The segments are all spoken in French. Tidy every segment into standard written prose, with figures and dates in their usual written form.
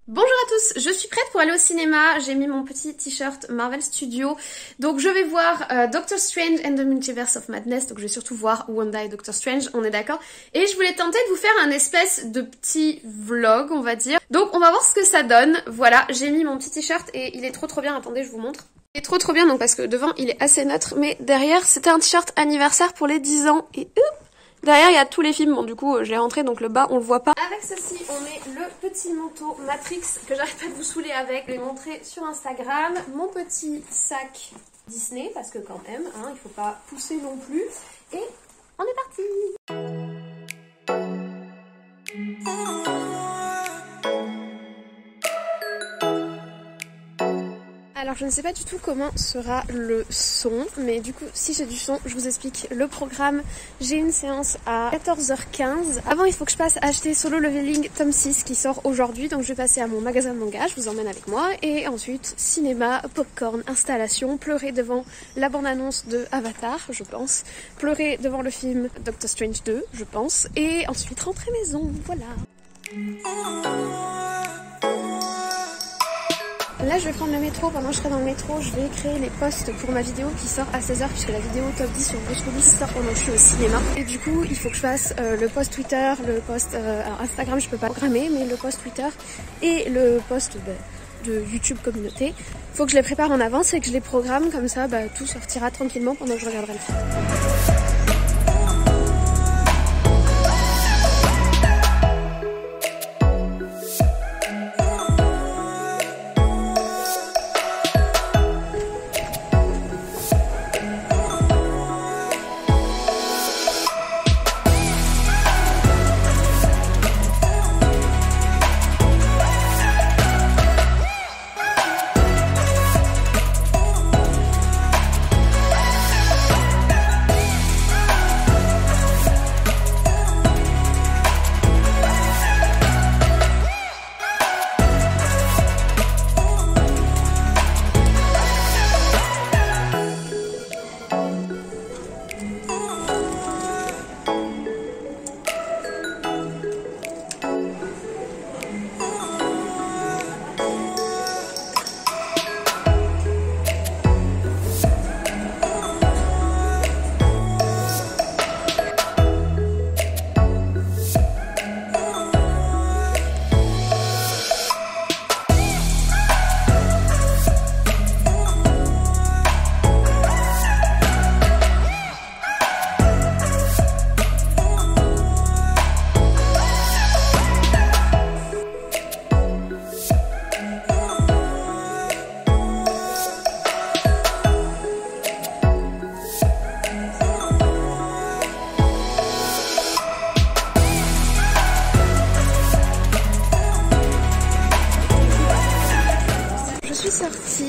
Bonjour à tous, je suis prête pour aller au cinéma, j'ai mis mon petit t-shirt Marvel Studios, donc je vais voir Doctor Strange and the Multiverse of Madness, donc je vais surtout voir Wanda et Doctor Strange, on est d'accord. Et je voulais tenter de vous faire un espèce de petit vlog, on va dire. Donc on va voir ce que ça donne, voilà, j'ai mis mon petit t-shirt et il est trop bien, attendez je vous montre. Il est trop bien donc parce que devant il est assez neutre, mais derrière c'était un t-shirt anniversaire pour les 10 ans et derrière il y a tous les films, bon du coup je l'ai rentré donc le bas on le voit pas. Avec ceci on met le petit manteau Matrix que j'arrête pas de vous saouler avec, je l'ai montré sur Instagram, mon petit sac Disney parce que quand même, hein, il faut pas pousser non plus et on est parti. Alors je ne sais pas du tout comment sera le son, mais du coup si j'ai du son, je vous explique le programme. J'ai une séance à 14h15. Avant il faut que je passe acheter Solo Leveling tome 6 qui sort aujourd'hui, donc je vais passer à mon magasin de manga, je vous emmène avec moi. Et ensuite cinéma, popcorn, installation, pleurer devant la bande-annonce de Avatar, je pense. Pleurer devant le film Doctor Strange 2, je pense. Et ensuite rentrer maison, voilà. Là je vais prendre le métro, pendant que je serai dans le métro je vais créer les posts pour ma vidéo qui sort à 16h puisque la vidéo top 10 sur Bruce Willis sort pendant que je suis au cinéma. Et du coup il faut que je fasse le post Twitter, le post Instagram je peux pas programmer, mais le post Twitter et le post de YouTube communauté. Faut que je les prépare en avance et que je les programme, comme ça tout sortira tranquillement pendant que je regarderai le film.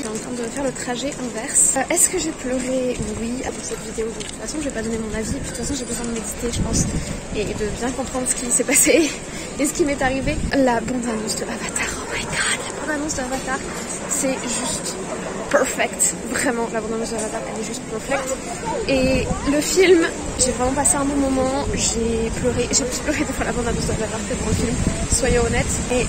En train de faire le trajet inverse. Est-ce que j'ai pleuré? Oui, après cette vidéo. De toute façon, je vais pas donner mon avis. Puis, de toute façon, j'ai besoin de méditer, je pense, et de bien comprendre ce qui s'est passé et ce qui m'est arrivé. La bande-annonce de Avatar. Oh my god, la bande-annonce de Avatar, c'est juste perfect. Vraiment, la bande-annonce de Avatar, elle est juste perfect. Et le film, j'ai vraiment passé un bon moment. J'ai pleuré. J'ai plus pleuré devant la bande-annonce de Avatar que devant le film. Soyons honnêtes. Et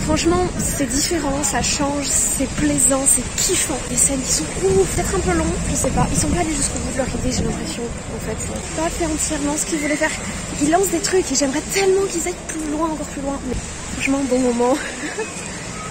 Franchement, c'est différent, ça change, c'est plaisant, c'est kiffant. Les scènes, ils sont peut-être un peu longs, je sais pas. Ils sont pas allés jusqu'au bout de leur idée, j'ai l'impression, en fait. Ils n'ont pas fait entièrement ce qu'ils voulaient faire. Ils lancent des trucs et j'aimerais tellement qu'ils aillent plus loin, encore plus loin. Mais franchement, bon moment.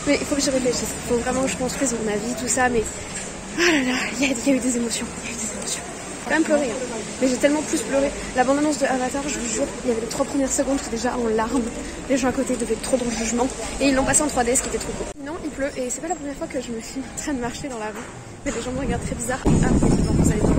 Mais il faut que je réfléchisse. Il faut vraiment que je construise mon avis, tout ça. Mais oh là là, il y a eu des émotions. J'ai quand même pleuré, hein. Mais j'ai tellement plus pleuré. La bande-annonce de Avatar, je vous jure, il y avait les 3 premières secondes déjà en larmes. Les gens à côté devaient être trop dans le jugement. Et ils l'ont passé en 3D, ce qui était trop cool. Sinon, il pleut et c'est pas la première fois que je me filme en train de marcher dans la rue. Mais les gens me regardent très bizarre. Ah, bon, vous allez voir.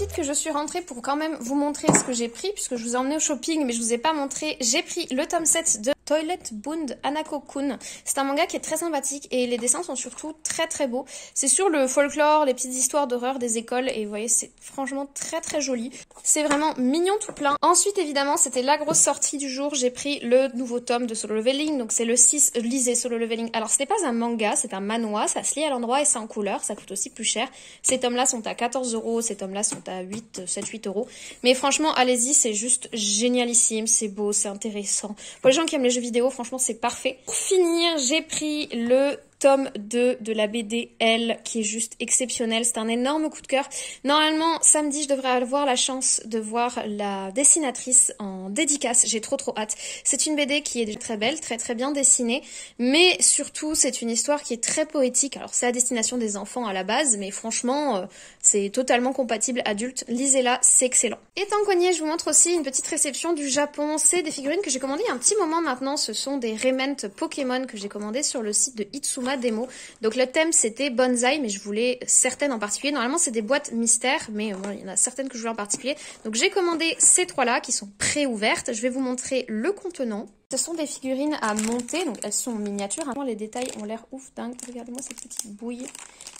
profite que je suis rentrée pour quand même vous montrer ce que j'ai pris, puisque je vous ai emmené au shopping, mais je vous ai pas montré. J'ai pris le tome 7 de Toilet Bound Hanako-kun. C'est un manga qui est très sympathique et les dessins sont surtout très très beaux. C'est sur le folklore, les petites histoires d'horreur des écoles et vous voyez, c'est franchement très très joli. C'est vraiment mignon tout plein. Ensuite, évidemment, c'était la grosse sortie du jour. J'ai pris le nouveau tome de Solo Leveling, donc c'est le 6. Lisez Solo Leveling. Alors, ce n'est pas un manga, c'est un manhwa. Ça se lit à l'endroit et c'est en couleur. Ça coûte aussi plus cher. Ces tomes-là sont à 14 €. Ces tomes-là sont à 7-8 €. Mais franchement, allez-y, c'est juste génialissime. C'est beau, c'est intéressant. Pour les gens qui aiment les jeux vidéo, franchement, c'est parfait. Pour finir, j'ai pris le tome 2 de la BD Elle, qui est juste exceptionnel. C'est un énorme coup de cœur. Normalement, samedi, je devrais avoir la chance de voir la dessinatrice en dédicace. J'ai trop hâte. C'est une BD qui est déjà très belle, très très bien dessinée, mais surtout, c'est une histoire qui est très poétique. Alors, c'est à destination des enfants à la base, mais franchement, c'est totalement compatible adulte. Lisez-la, c'est excellent. Et tant qu'on y est, je vous montre aussi une petite réception du Japon. C'est des figurines que j'ai commandées il y a un petit moment maintenant. Ce sont des Rement Pokémon que j'ai commandées sur le site de Itsuma Demo. Donc le thème c'était bonsaï, mais je voulais certaines en particulier. Normalement c'est des boîtes mystères, mais bon, il y en a certaines que je voulais en particulier. Donc j'ai commandé ces trois-là qui sont pré-ouvertes. Je vais vous montrer le contenant. Ce sont des figurines à monter, donc elles sont en miniature. Les détails ont l'air ouf dingue. Regardez-moi cette petite bouille.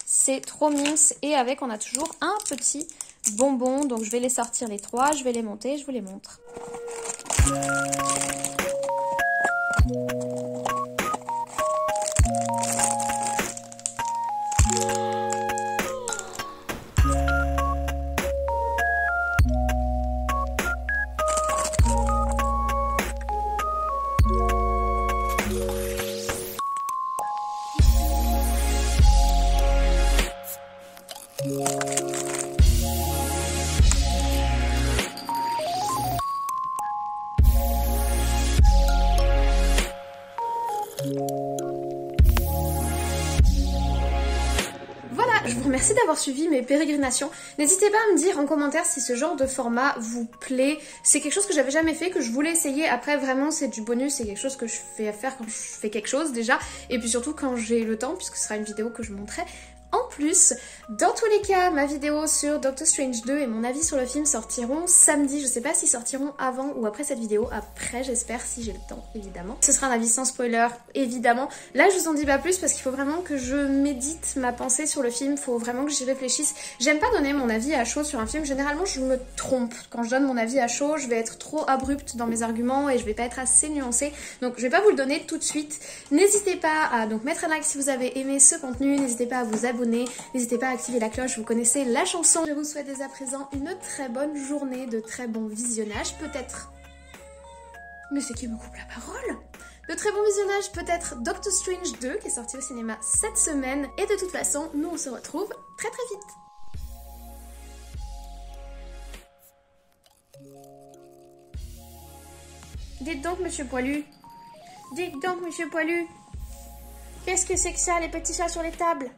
C'est trop mince et avec on a toujours un petit bonbon. Donc je vais les sortir les trois, je vais les monter, je vous les montre. Voilà, je vous remercie d'avoir suivi mes pérégrinations. N'hésitez pas à me dire en commentaire si ce genre de format vous plaît. C'est quelque chose que j'avais jamais fait, que je voulais essayer. Après, vraiment, c'est du bonus. C'est quelque chose que je fais faire quand je fais quelque chose déjà. Et puis surtout quand j'ai le temps, puisque ce sera une vidéo que je montrerai. En plus, dans tous les cas, ma vidéo sur Doctor Strange 2 et mon avis sur le film sortiront samedi. Je sais pas s'ils sortiront avant ou après cette vidéo. Après, j'espère, si j'ai le temps, évidemment. Ce sera un avis sans spoiler, évidemment. Là, je vous en dis pas plus parce qu'il faut vraiment que je médite ma pensée sur le film. Il faut vraiment que j'y réfléchisse. J'aime pas donner mon avis à chaud sur un film. Généralement, je me trompe. Quand je donne mon avis à chaud, je vais être trop abrupte dans mes arguments et je vais pas être assez nuancée. Donc, je vais pas vous le donner tout de suite. N'hésitez pas à donc mettre un like si vous avez aimé ce contenu. N'hésitez pas à vous abonner. N'hésitez pas à activer la cloche, vous connaissez la chanson. Je vous souhaite dès à présent une très bonne journée, de très bons visionnages, peut-être... Mais c'est qui me coupe la parole? De très bons visionnages, peut-être Doctor Strange 2 qui est sorti au cinéma cette semaine. Et de toute façon, nous on se retrouve très très vite. Dites donc, monsieur Poilu. Dites donc, monsieur Poilu. Qu'est-ce que c'est que ça, les petits chats sur les tables?